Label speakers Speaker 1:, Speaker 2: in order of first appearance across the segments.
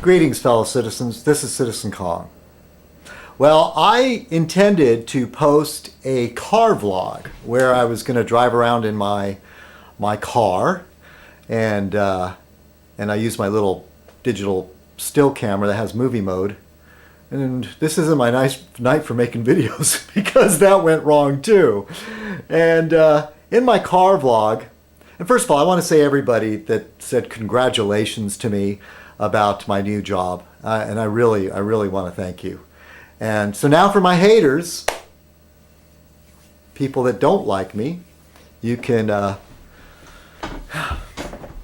Speaker 1: Greetings, fellow citizens. This is Citizen Kong. Well, I intended to post a car vlog where I was going to drive around in my car, and I use my little digital still camera that has movie mode. And this isn't my nice night for making videos because that went wrong too. And in my car vlog, and first of all, I want to say everybody that said congratulations to me about my new job, and I really want to thank you. And so now for my haters, people that don't like me, you can, yeah,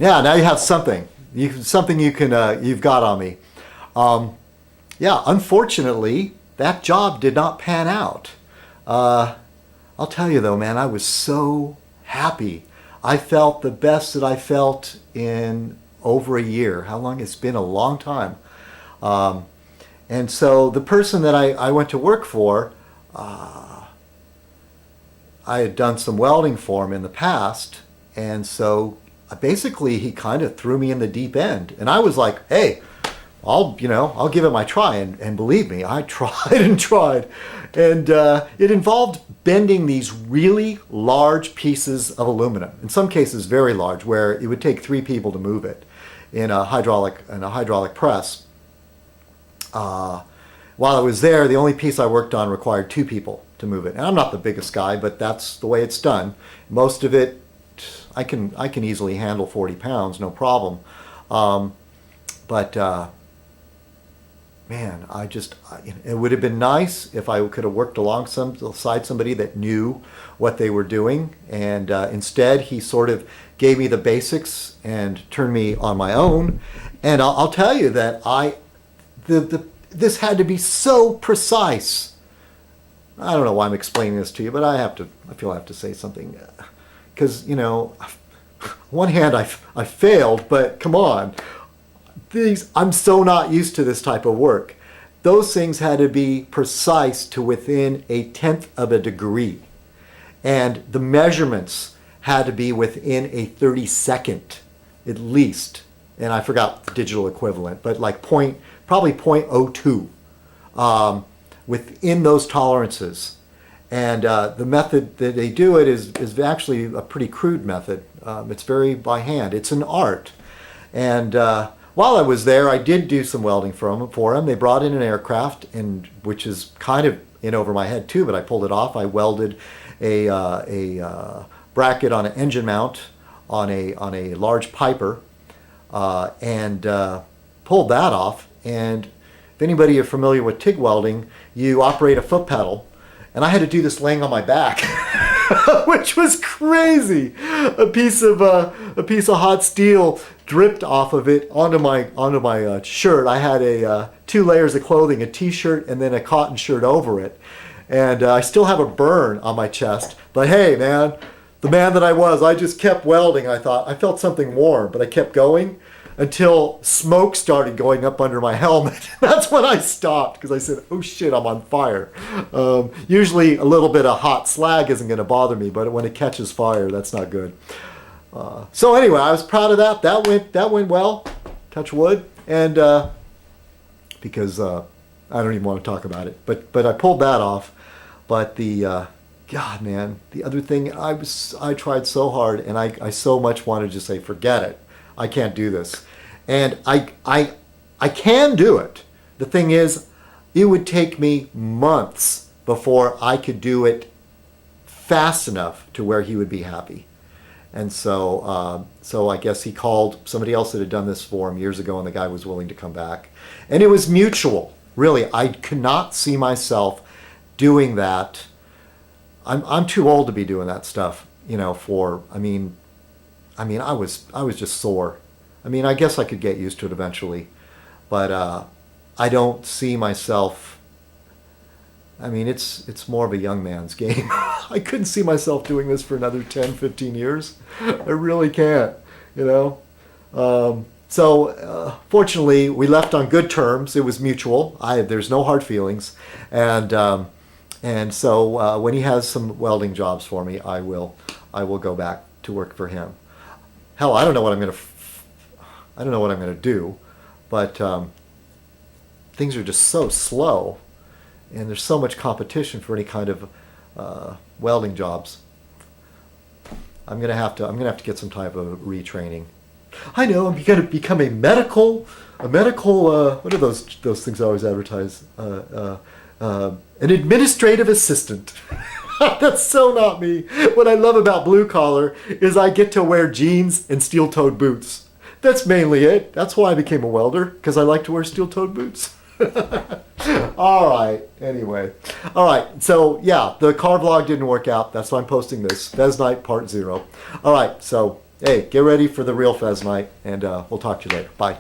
Speaker 1: now you have something. You've got on me. Yeah, unfortunately, that job did not pan out. I'll tell you though, man, I was so happy. I felt the best that I felt in over a year. How long? It's been a long time. And so the person that I went to work for, I had done some welding for him in the past, and so basically he kind of threw me in the deep end. And I was like, hey, I'll give it my try. And believe me, I tried and tried. And it involved bending these really large pieces of aluminum, in some cases very large, where it would take 3 people to move it in a hydraulic press. While I was there, the only piece I worked on required 2 people to move it. And I'm not the biggest guy, but that's the way it's done. Most of it, I can easily handle 40 pounds, no problem. Man, it would have been nice if I could have worked alongside somebody that knew what they were doing. And instead, he sort of gave me the basics and turned me on my own. And I'll tell you that this had to be so precise. I don't know why I'm explaining this to you, but I feel I have to say something. Because, on one hand, I failed, but come on. I'm so not used to this type of work. Those things had to be precise to within 1/10 of a degree. And the measurements had to be within a 32nd at least. And I forgot the digital equivalent, but like probably 0.02 within those tolerances. And the method that they do it is actually a pretty crude method. It's very by hand. It's an art. And while I was there, I did do some welding for them. They brought in an aircraft, which is kind of in over my head too, but I pulled it off. I welded a bracket on an engine mount on a large Piper, and pulled that off. And if anybody is familiar with TIG welding, you operate a foot pedal, and I had to do this laying on my back, which was crazy. A piece of hot steel dripped off of it onto my shirt. I had 2 layers of clothing, a t-shirt and then a cotton shirt over it, and I still have a burn on my chest. But hey, man, the man that I just kept welding. I thought I felt something warm, but I kept going until smoke started going up under my helmet. That's when I stopped, because I said, oh shit, I'm on fire. Usually a little bit of hot slag isn't going to bother me, but when it catches fire, that's not good. So anyway, I was proud of that. That went well, touch wood, and because I don't even want to talk about it, but I pulled that off. But God, man, the other thing, I tried so hard, and I so much wanted to say, forget it. I can't do this. And I can do it. The thing is, it would take me months before I could do it fast enough to where he would be happy. And so I guess he called somebody else that had done this for him years ago, and the guy was willing to come back. And it was mutual. Really, I could not see myself doing that. I'm too old to be doing that stuff, I was just sore. I guess I could get used to it eventually, but I don't see myself. It's more of a young man's game. I couldn't see myself doing this for another 10, 15 years. I really can't, So fortunately, we left on good terms. It was mutual. There's no hard feelings, and so when he has some welding jobs for me, I will go back to work for him. Hell, I don't know what I'm gonna do, but things are just so slow, and there's so much competition for any kind of welding jobs. I'm gonna have to get some type of retraining. I know, I'm gonna become a medical. What are those things I always advertise? An administrative assistant. That's so not me. What I love about blue collar is I get to wear jeans and steel-toed boots. That's mainly it. That's why I became a welder, because I like to wear steel-toed boots. All right. Anyway. All right. So yeah, the car vlog didn't work out. That's why I'm posting this. Fez Night Part 0. All right. So hey, get ready for the real Fez Night, and we'll talk to you later. Bye.